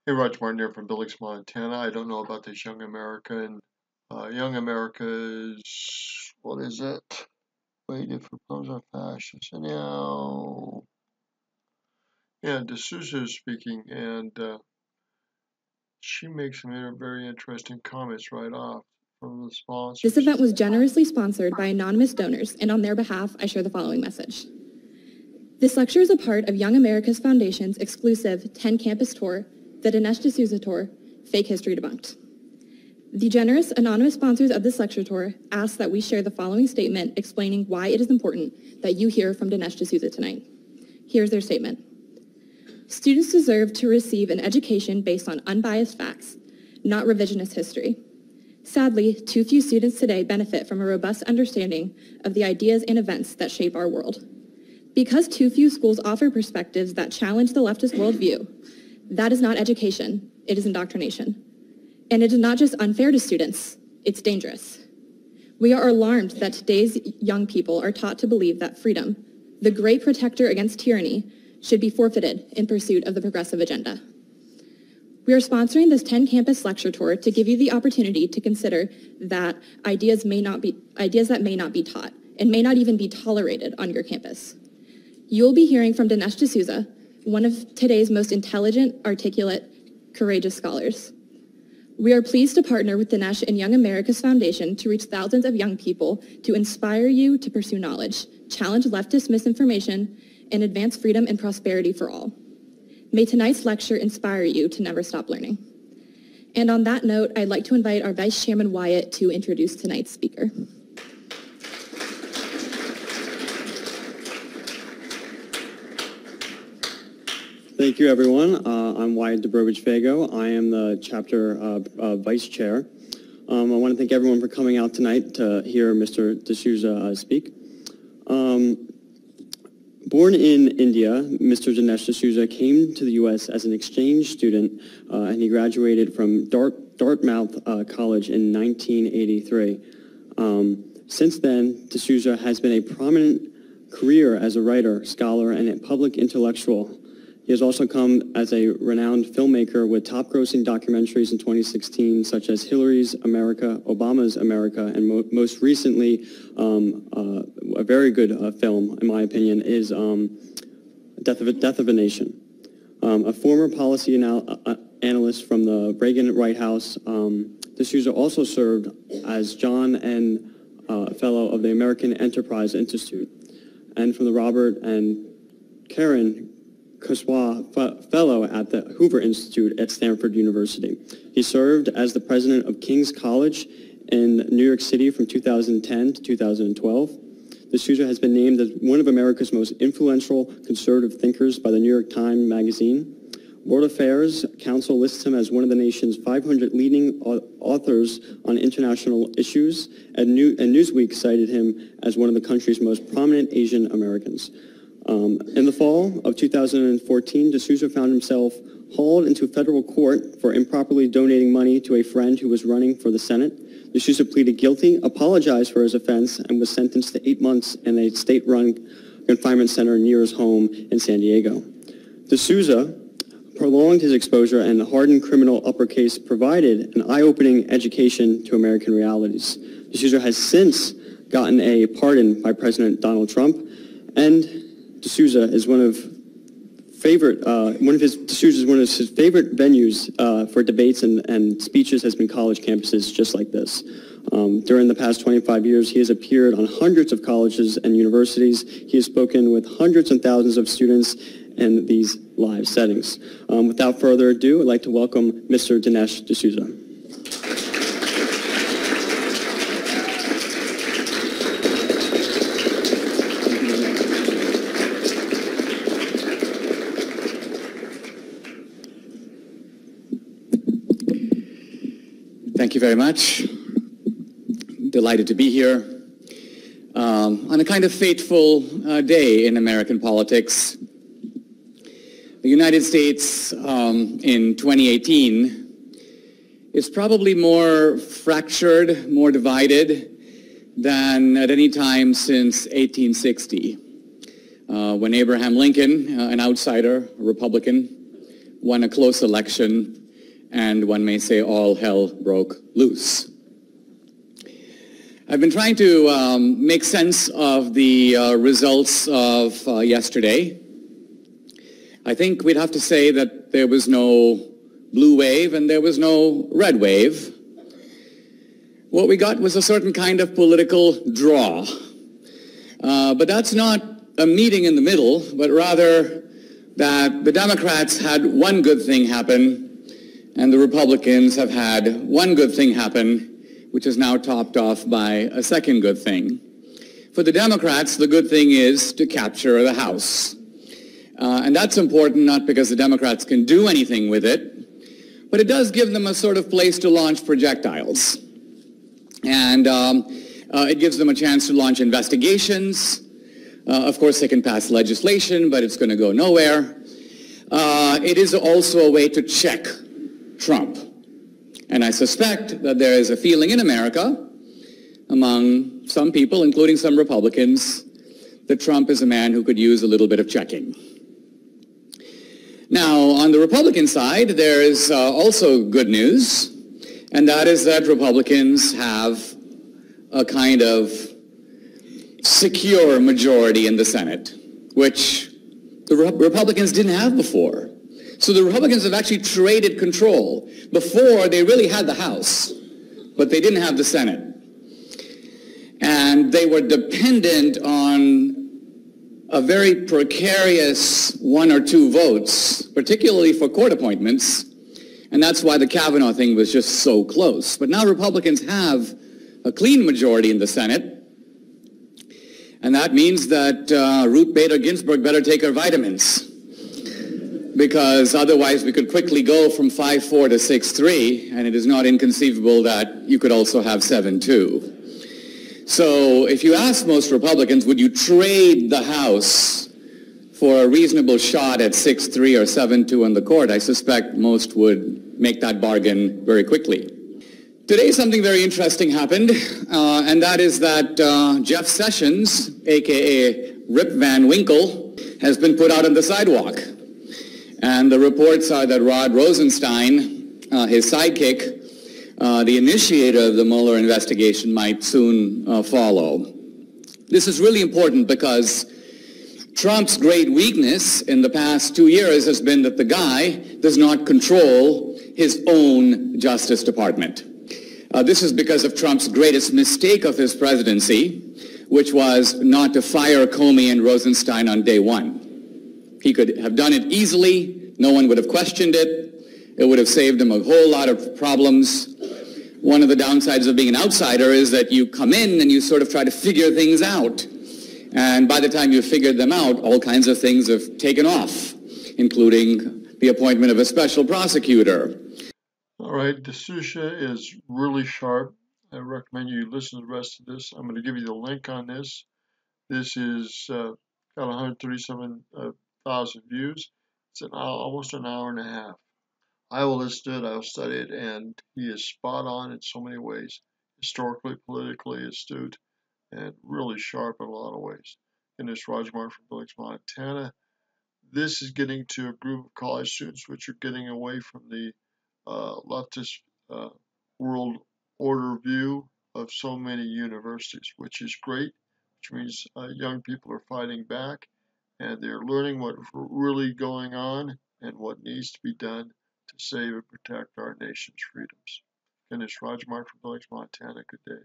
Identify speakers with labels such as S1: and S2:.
S1: Hey, Raj Martin here from Billings, Montana. I don't know about this Young American. Young America is, what is it? Wait, if opposed are fascist. Anyhow, yeah, D'Souza is speaking, and she makes some very interesting comments right off from the sponsors.
S2: This event was generously sponsored by anonymous donors, and on their behalf, I share the following message. This lecture is a part of Young America's Foundation's exclusive 10 campus tour, the Dinesh D'Souza Tour, Fake History Debunked. The generous anonymous sponsors of this lecture tour ask that we share the following statement explaining why it is important that you hear from Dinesh D'Souza tonight. Here's their statement. Students deserve to receive an education based on unbiased facts, not revisionist history. Sadly, too few students today benefit from a robust understanding of the ideas and events that shape our world. Because too few schools offer perspectives that challenge the leftist worldview, that is not education, it is indoctrination. And it is not just unfair to students, it's dangerous. We are alarmed that today's young people are taught to believe that freedom, the great protector against tyranny, should be forfeited in pursuit of the progressive agenda. We are sponsoring this 10 campus lecture tour to give you the opportunity to consider that ideas that may not be taught and may not even be tolerated on your campus. You'll be hearing from Dinesh D'Souza, one of today's most intelligent, articulate, courageous scholars. We are pleased to partner with Dinesh and Young America's Foundation to reach thousands of young people to inspire you to pursue knowledge, challenge leftist misinformation, and advance freedom and prosperity for all. May tonight's lecture inspire you to never stop learning. And on that note, I'd like to invite our Vice Chairman Wyatt to introduce tonight's speaker.
S3: Thank you, everyone. I'm Wyatt Dobrovich-Fago. I am the chapter vice chair. I want to thank everyone for coming out tonight to hear Mr. D'Souza speak. Born in India, Mr. Dinesh D'Souza came to the U.S. as an exchange student, and he graduated from Dartmouth College in 1983. Since then, D'Souza has been a prominent career as a writer, scholar, and a public intellectual. He has also come as a renowned filmmaker with top-grossing documentaries in 2016, such as Hillary's America, Obama's America, and most recently, a very good film, in my opinion, is Death of a Nation. A former policy analyst from the Reagan White House, D'Souza also served as John N. Fellow of the American Enterprise Institute, and from the Robert and Karen Kurzweil Fellow at the Hoover Institute at Stanford University. He served as the president of King's College in New York City from 2010 to 2012. D'Souza has been named as one of America's most influential conservative thinkers by the New York Times Magazine. World Affairs Council lists him as one of the nation's 500 leading authors on international issues, and Newsweek cited him as one of the country's most prominent Asian Americans. In the fall of 2014, D'Souza found himself hauled into federal court for improperly donating money to a friend who was running for the Senate. D'Souza pleaded guilty, apologized for his offense, and was sentenced to 8 months in a state-run confinement center near his home in San Diego. D'Souza prolonged his exposure, and the hardened criminal upper case provided an eye-opening education to American realities. D'Souza has since gotten a pardon by President Donald Trump, and D'Souza is one of his favorite venues for debates and speeches has been college campuses just like this. During the past 25 years, he has appeared on hundreds of colleges and universities. He has spoken with hundreds and thousands of students in these live settings. Without further ado, I'd like to welcome Mr. Dinesh D'Souza.
S4: Thank you very much. Delighted to be here on a kind of fateful day in American politics. The United States in 2018 is probably more fractured, more divided than at any time since 1860, when Abraham Lincoln, an outsider, a Republican, won a close election, and one may say all hell broke loose. I've been trying to make sense of the results of yesterday. I think we'd have to say that there was no blue wave and there was no red wave. What we got was a certain kind of political draw. But that's not a meeting in the middle, but rather that the Democrats had one good thing happen and the Republicans have had one good thing happen, which is now topped off by a second good thing. For the Democrats, the good thing is to capture the House. And that's important not because the Democrats can do anything with it, but it does give them a sort of place to launch projectiles. And it gives them a chance to launch investigations. Of course, they can pass legislation, but it's going to go nowhere. It is also a way to check Trump. And I suspect that there is a feeling in America, among some people, including some Republicans, that Trump is a man who could use a little bit of checking. Now, on the Republican side, there is also good news, and that is that Republicans have a kind of secure majority in the Senate, which the Republicans didn't have before. So the Republicans have actually traded control. Before, they really had the House, but they didn't have the Senate. And they were dependent on a very precarious one or two votes, particularly for court appointments, and that's why the Kavanaugh thing was just so close. But now Republicans have a clean majority in the Senate, and that means that Ruth Bader Ginsburg better take her vitamins, because otherwise we could quickly go from 5-4 to 6-3, and it is not inconceivable that you could also have 7-2. So if you ask most Republicans, would you trade the House for a reasonable shot at 6-3 or 7-2 on the court, I suspect most would make that bargain very quickly. Today something very interesting happened, and that is that Jeff Sessions, a.k.a. Rip Van Winkle, has been put out on the sidewalk. And the reports are that Rod Rosenstein, his sidekick, the initiator of the Mueller investigation, might soon follow. This is really important because Trump's great weakness in the past 2 years has been that the guy does not control his own Justice Department. This is because of Trump's greatest mistake of his presidency, which was not to fire Comey and Rosenstein on day one. He could have done it easily. No one would have questioned it. It would have saved him a whole lot of problems. One of the downsides of being an outsider is that you come in and you sort of try to figure things out. And by the time you've figured them out, all kinds of things have taken off, including the appointment of a special prosecutor.
S1: All right, D'Souza is really sharp. I recommend you listen to the rest of this. I'm going to give you the link on this. This is got 137,000 views. It's almost an hour and a half. I will listen to it, I will study it, and he is spot on in so many ways. Historically, politically astute, and really sharp in a lot of ways. Dinesh from Billings, Montana. This is getting to a group of college students which are getting away from the leftist world order view of so many universities, which is great, which means young people are fighting back and they're learning what's really going on and what needs to be done to save and protect our nation's freedoms. Dinesh from Billings, Montana. Good day.